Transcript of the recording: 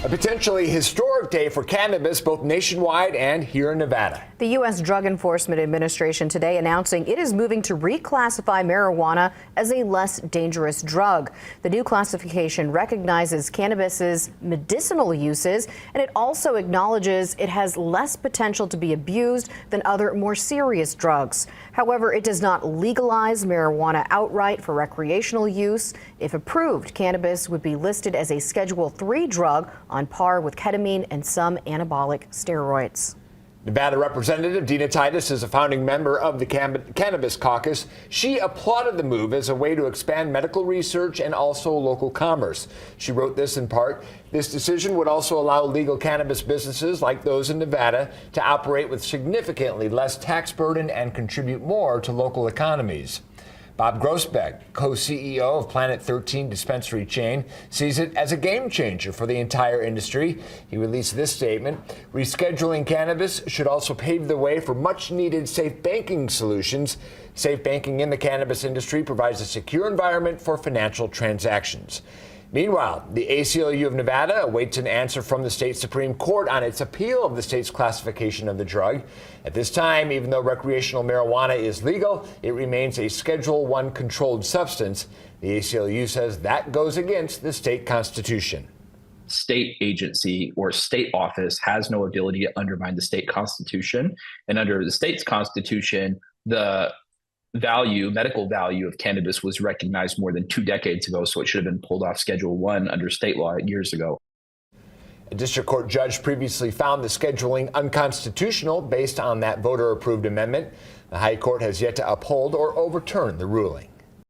A potentially historic day for cannabis, both nationwide and here in Nevada. The U.S. Drug Enforcement Administration today announcing it is moving to reclassify marijuana as a less dangerous drug. The new classification recognizes cannabis's medicinal uses, and it also acknowledges it has less potential to be abused than other more serious drugs. However, it does not legalize marijuana outright for recreational use. If approved, cannabis would be listed as a Schedule III drug on par with ketamine and some anabolic steroids. Nevada Representative Dina Titus is a founding member of the Cannabis Caucus. She applauded the move as a way to expand medical research and also local commerce. She wrote this in part: "This decision would also allow legal cannabis businesses like those in Nevada to operate with significantly less tax burden and contribute more to local economies." Bob Grossbeck, co-CEO of Planet 13 dispensary chain, sees it as a game changer for the entire industry. He released this statement: "Rescheduling cannabis should also pave the way for much-needed safe banking solutions. Safe banking in the cannabis industry provides a secure environment for financial transactions." Meanwhile, the ACLU of Nevada awaits an answer from the state Supreme Court on its appeal of the state's classification of the drug. At this time, even though recreational marijuana is legal, it remains a Schedule I controlled substance. The ACLU says that goes against the state constitution. State agency or state office has no ability to undermine the state constitution. And under the state's constitution, the medical value of cannabis was recognized more than 2 decades ago, so it should have been pulled off Schedule I under state law years ago. A district court judge previously found the scheduling unconstitutional based on that voter-approved amendment. The High Court has yet to uphold or overturn the ruling.